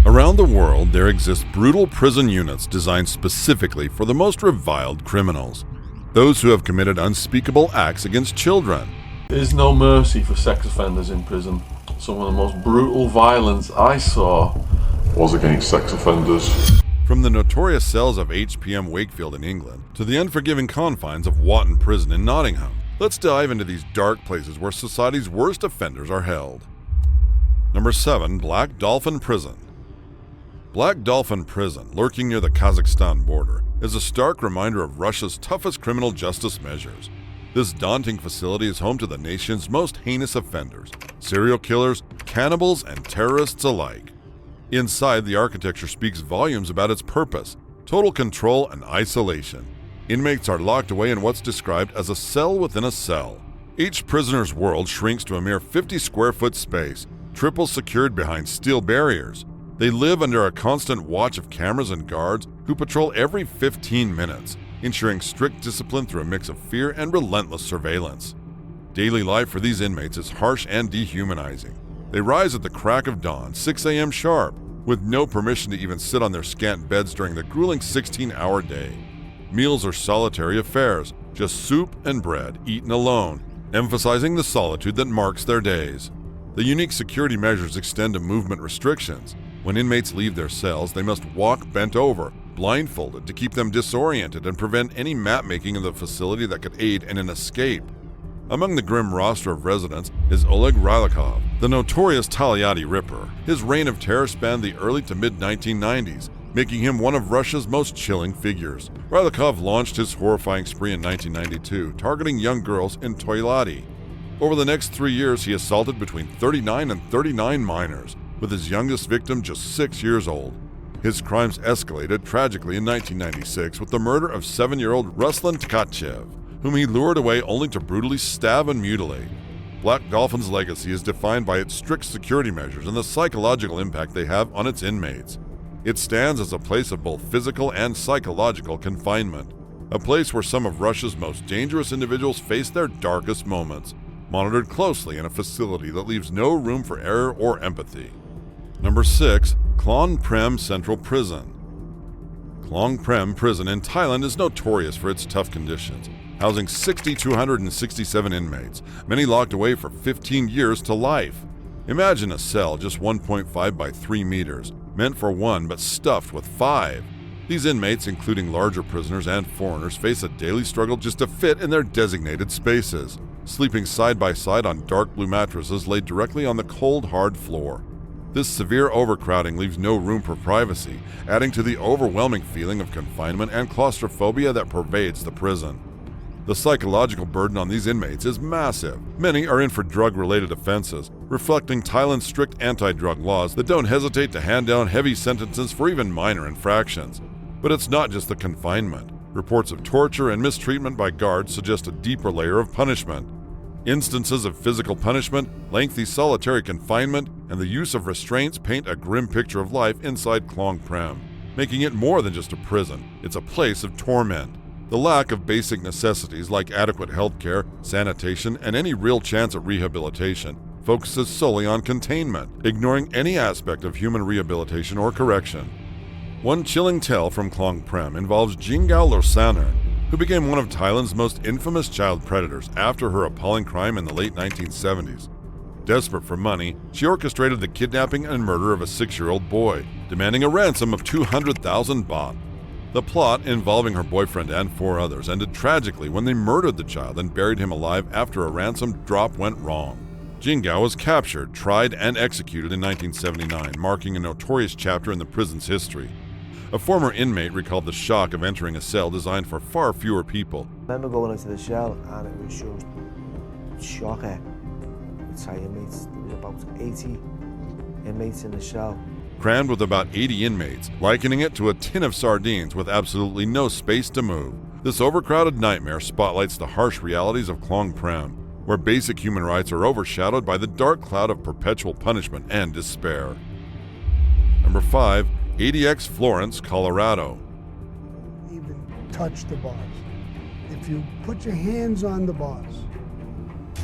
Around the world, there exist brutal prison units designed specifically for the most reviled criminals, those who have committed unspeakable acts against children. There's no mercy for sex offenders in prison. Some of the most brutal violence I saw was against sex offenders. From the notorious cells of HPM Wakefield in England to the unforgiving confines of Whatton Prison in Nottingham, let's dive into these dark places where society's worst offenders are held. Number 7. Black Dolphin Prison. Black Dolphin Prison, lurking near the Kazakhstan border, is a stark reminder of Russia's toughest criminal justice measures. This daunting facility is home to the nation's most heinous offenders, serial killers, cannibals, and terrorists alike. Inside, the architecture speaks volumes about its purpose: total control and isolation. Inmates are locked away in what's described as a cell within a cell. Each prisoner's world shrinks to a mere 50 square foot space, triple secured behind steel barriers. They live under a constant watch of cameras and guards who patrol every 15 minutes, ensuring strict discipline through a mix of fear and relentless surveillance. Daily life for these inmates is harsh and dehumanizing. They rise at the crack of dawn, 6 a.m. sharp, with no permission to even sit on their scant beds during the grueling 16-hour day. Meals are solitary affairs, just soup and bread, eaten alone, emphasizing the solitude that marks their days. The unique security measures extend to movement restrictions. When inmates leave their cells, they must walk bent over, blindfolded, to keep them disoriented and prevent any map-making of the facility that could aid in an escape. Among the grim roster of residents is Oleg Rylikov, the notorious Tolyatti Ripper. His reign of terror spanned the early to mid-1990s, making him one of Russia's most chilling figures. Rylikov launched his horrifying spree in 1992, targeting young girls in Tolyatti. Over the next 3 years, he assaulted between 39 and 39 minors, with his youngest victim just 6 years old. His crimes escalated tragically in 1996 with the murder of 7-year-old Ruslan Tkachev, whom he lured away only to brutally stab and mutilate. Black Dolphin's legacy is defined by its strict security measures and the psychological impact they have on its inmates. It stands as a place of both physical and psychological confinement, a place where some of Russia's most dangerous individuals face their darkest moments, monitored closely in a facility that leaves no room for error or empathy. Number 6. Klong Prem Central Prison. Klong Prem Prison in Thailand is notorious for its tough conditions, housing 6,267 inmates, many locked away for 15 years to life. Imagine a cell just 1.5 by 3 meters, meant for 1 but stuffed with 5. These inmates, including larger prisoners and foreigners, face a daily struggle just to fit in their designated spaces, sleeping side by side on dark blue mattresses laid directly on the cold, hard floor. This severe overcrowding leaves no room for privacy, adding to the overwhelming feeling of confinement and claustrophobia that pervades the prison. The psychological burden on these inmates is massive. Many are in for drug-related offenses, reflecting Thailand's strict anti-drug laws that don't hesitate to hand down heavy sentences for even minor infractions. But it's not just the confinement. Reports of torture and mistreatment by guards suggest a deeper layer of punishment. Instances of physical punishment, lengthy solitary confinement, and the use of restraints paint a grim picture of life inside Klong Prem, making it more than just a prison. It's a place of torment. The lack of basic necessities like adequate health care, sanitation, and any real chance at rehabilitation focuses solely on containment, ignoring any aspect of human rehabilitation or correction. One chilling tale from Klong Prem involves Jingao Lorsaner, who became one of Thailand's most infamous child predators after her appalling crime in the late 1970s. Desperate for money, she orchestrated the kidnapping and murder of a 6-year-old boy, demanding a ransom of 200,000 baht. The plot, involving her boyfriend and 4 others, ended tragically when they murdered the child and buried him alive after a ransom drop went wrong. Jingao was captured, tried, and executed in 1979, marking a notorious chapter in the prison's history. A former inmate recalled the shock of entering a cell designed for far fewer people. I remember going into the cell and it was just shocking. The Thai inmates, there were about 80 inmates in the cell. Crammed with about 80 inmates, likening it to a tin of sardines with absolutely no space to move. This overcrowded nightmare spotlights the harsh realities of Klong Prem, where basic human rights are overshadowed by the dark cloud of perpetual punishment and despair. Number 5. ADX Florence, Colorado. Even touch the bars. If you put your hands on the bars,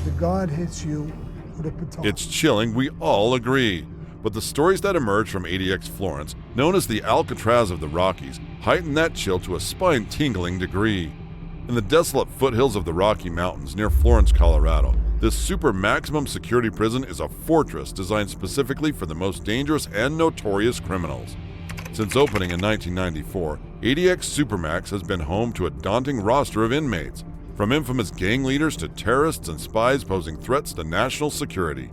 the guard hits you with a baton. It's chilling, we all agree. but the stories that emerged from ADX Florence, known as the Alcatraz of the Rockies, heightened that chill to a spine-tingling degree. In the desolate foothills of the Rocky Mountains near Florence, Colorado, this super maximum security prison is a fortress designed specifically for the most dangerous and notorious criminals. Since opening in 1994, ADX Supermax has been home to a daunting roster of inmates, from infamous gang leaders to terrorists and spies posing threats to national security.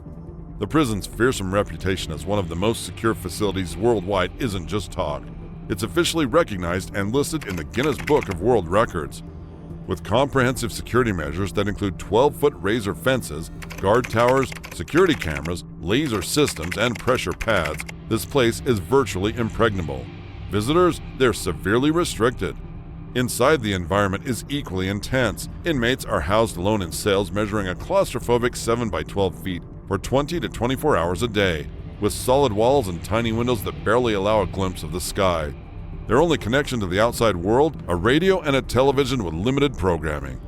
The prison's fearsome reputation as one of the most secure facilities worldwide isn't just talk. It's officially recognized and listed in the Guinness Book of World Records. With comprehensive security measures that include 12-foot razor fences, guard towers, security cameras, laser systems, and pressure pads, this place is virtually impregnable. Visitors, they're severely restricted. Inside, the environment is equally intense. Inmates are housed alone in cells measuring a claustrophobic 7 by 12 feet for 20 to 24 hours a day, with solid walls and tiny windows that barely allow a glimpse of the sky. Their only connection to the outside world, a radio and a television with limited programming.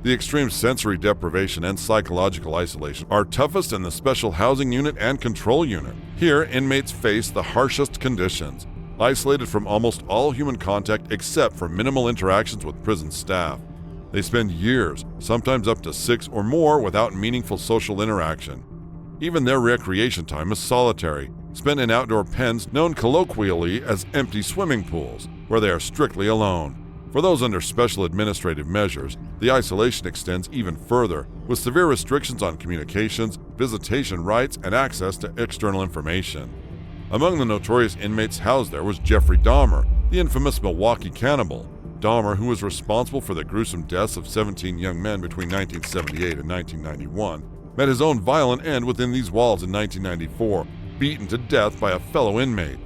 The extreme sensory deprivation and psychological isolation are toughest in the Special Housing Unit and Control Unit. Here, inmates face the harshest conditions, isolated from almost all human contact except for minimal interactions with prison staff. They spend years, sometimes up to 6 or more, without meaningful social interaction. Even their recreation time is solitary, spent in outdoor pens known colloquially as empty swimming pools, where they are strictly alone. For those under special administrative measures, the isolation extends even further, with severe restrictions on communications, visitation rights, and access to external information. Among the notorious inmates housed there was Jeffrey Dahmer, the infamous Milwaukee cannibal. Dahmer, who was responsible for the gruesome deaths of 17 young men between 1978 and 1991, met his own violent end within these walls in 1994, beaten to death by a fellow inmate.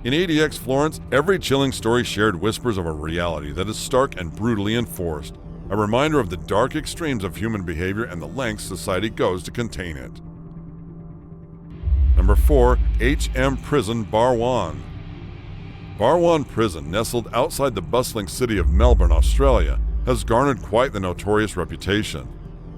In ADX Florence, every chilling story shared whispers of a reality that is stark and brutally enforced, a reminder of the dark extremes of human behavior and the lengths society goes to contain it. Number 4. HM Prison, Barwon. Barwon Prison, nestled outside the bustling city of Melbourne, Australia, has garnered quite the notorious reputation.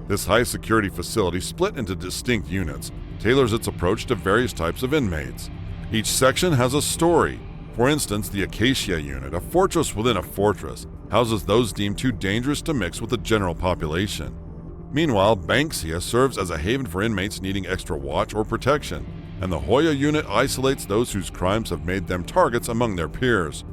This high-security facility, split into distinct units, tailors its approach to various types of inmates. Each section has a story. For instance, the Acacia Unit, a fortress within a fortress, houses those deemed too dangerous to mix with the general population. Meanwhile, Banksia serves as a haven for inmates needing extra watch or protection, and the Hoya Unit isolates those whose crimes have made them targets among their peers.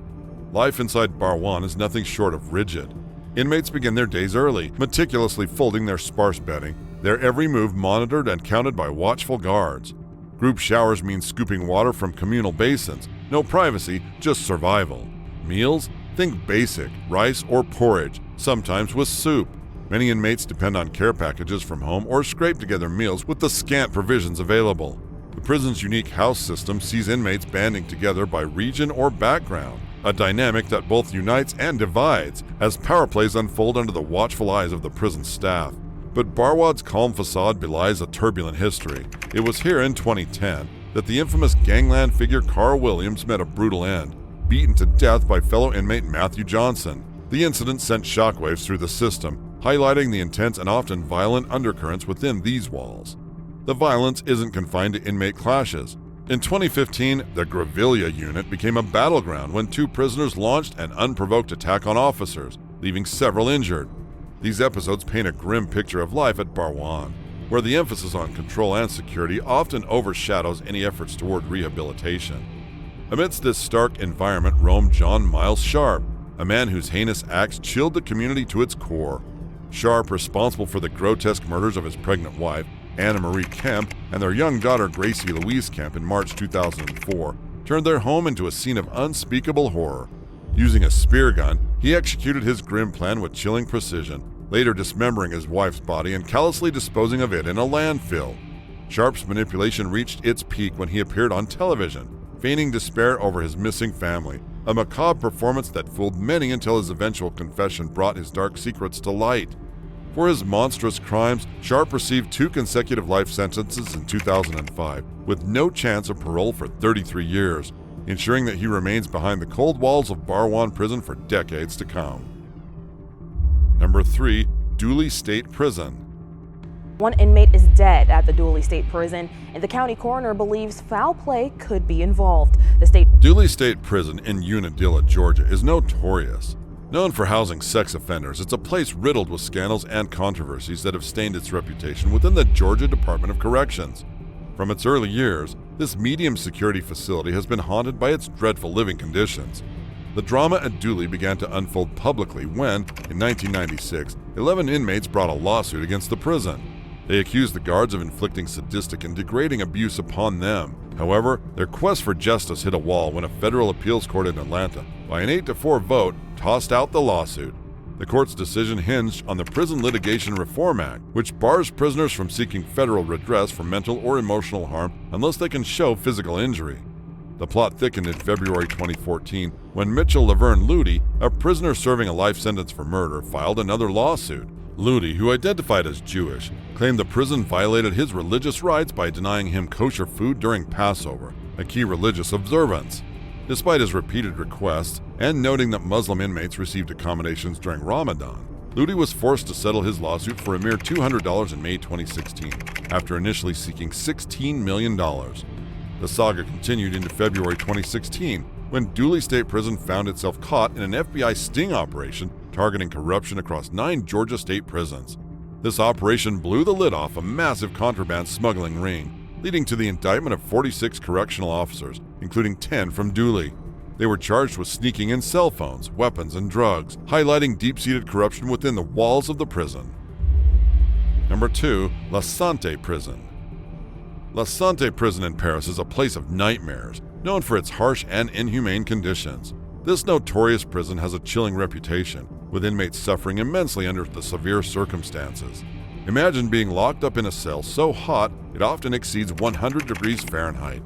Life inside Barwon is nothing short of rigid. Inmates begin their days early, meticulously folding their sparse bedding, their every move monitored and counted by watchful guards. Group showers mean scooping water from communal basins. No privacy, just survival. Meals? Think basic, rice or porridge, sometimes with soup. Many inmates depend on care packages from home or scrape together meals with the scant provisions available. The prison's unique house system sees inmates banding together by region or background, a dynamic that both unites and divides as power plays unfold under the watchful eyes of the prison staff. But Barwon's calm facade belies a turbulent history. It was here in 2010 that the infamous gangland figure Carl Williams met a brutal end, beaten to death by fellow inmate Matthew Johnson. The incident sent shockwaves through the system, highlighting the intense and often violent undercurrents within these walls. The violence isn't confined to inmate clashes. In 2015, the Grevilla Unit became a battleground when 2 prisoners launched an unprovoked attack on officers, leaving several injured. These episodes paint a grim picture of life at Barwon, where the emphasis on control and security often overshadows any efforts toward rehabilitation. Amidst this stark environment roamed John Miles Sharp, a man whose heinous acts chilled the community to its core. Sharp, responsible for the grotesque murders of his pregnant wife, Anna Marie Kemp, and their young daughter Gracie Louise Kemp in March 2004, turned their home into a scene of unspeakable horror. Using a spear gun, he executed his grim plan with chilling precision, later dismembering his wife's body and callously disposing of it in a landfill. Sharp's manipulation reached its peak when he appeared on television, feigning despair over his missing family, a macabre performance that fooled many until his eventual confession brought his dark secrets to light. For his monstrous crimes, Sharp received 2 consecutive life sentences in 2005, with no chance of parole for 33 years, ensuring that he remains behind the cold walls of Barwon Prison for decades to come. Number 3. Dooley State Prison. One inmate is dead at the Dooley State Prison, and the county coroner believes foul play could be involved. The Dooley State Prison in Unadilla, Georgia is notorious. Known for housing sex offenders, it's a place riddled with scandals and controversies that have stained its reputation within the Georgia Department of Corrections. From its early years, this medium-security facility has been haunted by its dreadful living conditions. The drama at Dooley began to unfold publicly when, in 1996, 11 inmates brought a lawsuit against the prison. They accused the guards of inflicting sadistic and degrading abuse upon them. However, their quest for justice hit a wall when a federal appeals court in Atlanta, by an 8-4 vote, tossed out the lawsuit. The court's decision hinged on the Prison Litigation Reform Act, which bars prisoners from seeking federal redress for mental or emotional harm unless they can show physical injury. The plot thickened in February 2014 when Mitchell Laverne Luty, a prisoner serving a life sentence for murder, filed another lawsuit. Luty, who identified as Jewish, claimed the prison violated his religious rights by denying him kosher food during Passover, a key religious observance. Despite his repeated requests and noting that Muslim inmates received accommodations during Ramadan, Luty was forced to settle his lawsuit for a mere $200 in May 2016, after initially seeking $16 million. The saga continued into February 2016, when Dooley State Prison found itself caught in an FBI sting operation targeting corruption across 9 Georgia state prisons. This operation blew the lid off a massive contraband smuggling ring, leading to the indictment of 46 correctional officers, including 10 from Dooley. They were charged with sneaking in cell phones, weapons, and drugs, highlighting deep-seated corruption within the walls of the prison. Number 2. La Santé Prison. La Santé Prison in Paris is a place of nightmares, known for its harsh and inhumane conditions. This notorious prison has a chilling reputation, with inmates suffering immensely under the severe circumstances. Imagine being locked up in a cell so hot it often exceeds 100 degrees Fahrenheit.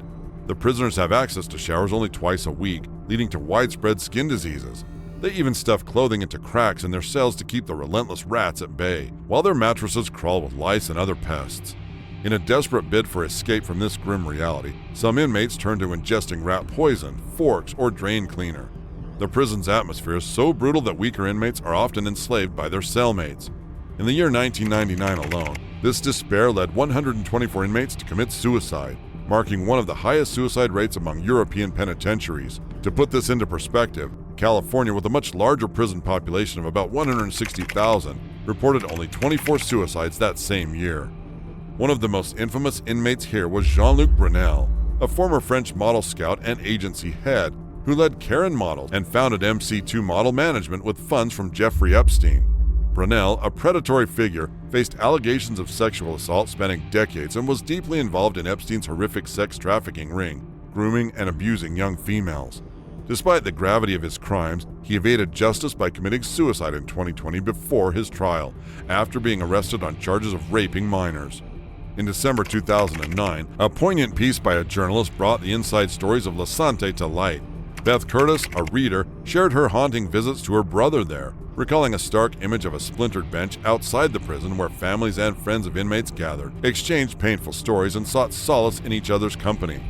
The prisoners have access to showers only twice a week, leading to widespread skin diseases. They even stuff clothing into cracks in their cells to keep the relentless rats at bay, while their mattresses crawl with lice and other pests. In a desperate bid for escape from this grim reality, some inmates turn to ingesting rat poison, forks, or drain cleaner. The prison's atmosphere is so brutal that weaker inmates are often enslaved by their cellmates. In the year 1999 alone, this despair led 124 inmates to commit suicide, marking one of the highest suicide rates among European penitentiaries. To put this into perspective, California, with a much larger prison population of about 160,000, reported only 24 suicides that same year. One of the most infamous inmates here was Jean-Luc Brunel, a former French model scout and agency head who led Karen Models and founded MC2 Model Management with funds from Jeffrey Epstein. Brunel, a predatory figure, faced allegations of sexual assault spanning decades and was deeply involved in Epstein's horrific sex trafficking ring, grooming and abusing young females. Despite the gravity of his crimes, he evaded justice by committing suicide in 2020 before his trial, after being arrested on charges of raping minors. In December 2009, a poignant piece by a journalist brought the inside stories of La Santé to light. Beth Curtis, a reader, shared her haunting visits to her brother there, recalling a stark image of a splintered bench outside the prison where families and friends of inmates gathered, exchanged painful stories, and sought solace in each other's company.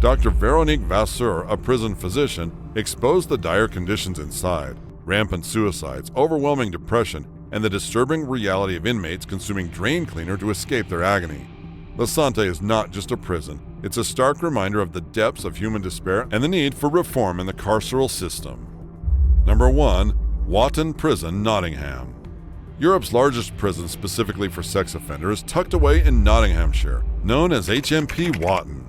Dr. Veronique Vasseur, a prison physician, exposed the dire conditions inside: rampant suicides, overwhelming depression, and the disturbing reality of inmates consuming drain cleaner to escape their agony. La Santé is not just a prison, it's a stark reminder of the depths of human despair and the need for reform in the carceral system. Number 1. Whatton Prison, Nottingham. Europe's largest prison specifically for sex offenders is tucked away in Nottinghamshire, known as HMP Whatton.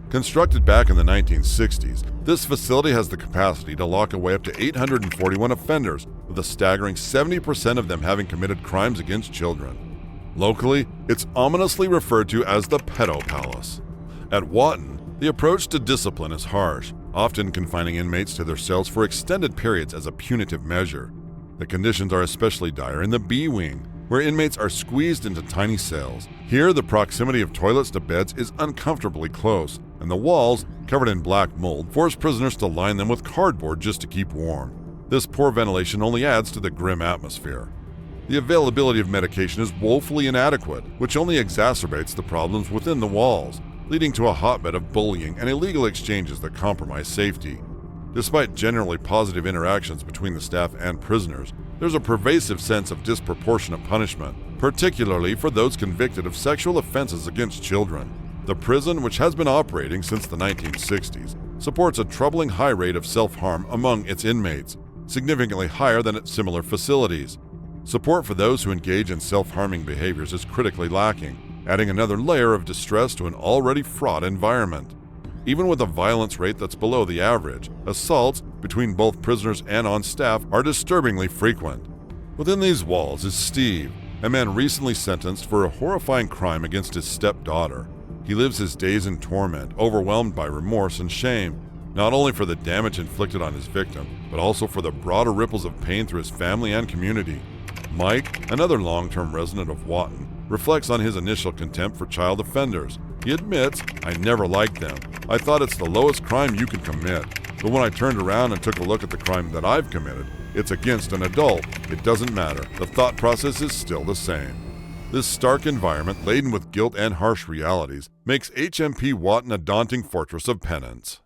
Constructed back in the 1960s, this facility has the capacity to lock away up to 841 offenders, with a staggering 70% of them having committed crimes against children. Locally, it's ominously referred to as the Pedo Palace. At Whatton, the approach to discipline is harsh, often confining inmates to their cells for extended periods as a punitive measure. The conditions are especially dire in the B Wing, where inmates are squeezed into tiny cells. Here, the proximity of toilets to beds is uncomfortably close, and the walls, covered in black mold, force prisoners to line them with cardboard just to keep warm. This poor ventilation only adds to the grim atmosphere. The availability of medication is woefully inadequate, which only exacerbates the problems within the walls, leading to a hotbed of bullying and illegal exchanges that compromise safety. Despite generally positive interactions between the staff and prisoners, there's a pervasive sense of disproportionate punishment. particularly for those convicted of sexual offenses against children. The prison, which has been operating since the 1960s, supports a troubling high rate of self-harm among its inmates, significantly higher than at similar facilities. Support for those who engage in self-harming behaviors is critically lacking, adding another layer of distress to an already fraught environment. Even with a violence rate that's below the average, assaults between both prisoners and on staff are disturbingly frequent. Within these walls is Steve, a man recently sentenced for a horrifying crime against his stepdaughter. He lives his days in torment, overwhelmed by remorse and shame, not only for the damage inflicted on his victim, but also for the broader ripples of pain through his family and community. Mike, another long-term resident of Whatton, reflects on his initial contempt for child offenders. He admits, "I never liked them. I thought it's the lowest crime you can commit. But when I turned around and took a look at the crime that I've committed, it's against an adult. It doesn't matter. The thought process is still the same." This stark environment, laden with guilt and harsh realities, makes HMP Whatton a daunting fortress of penance.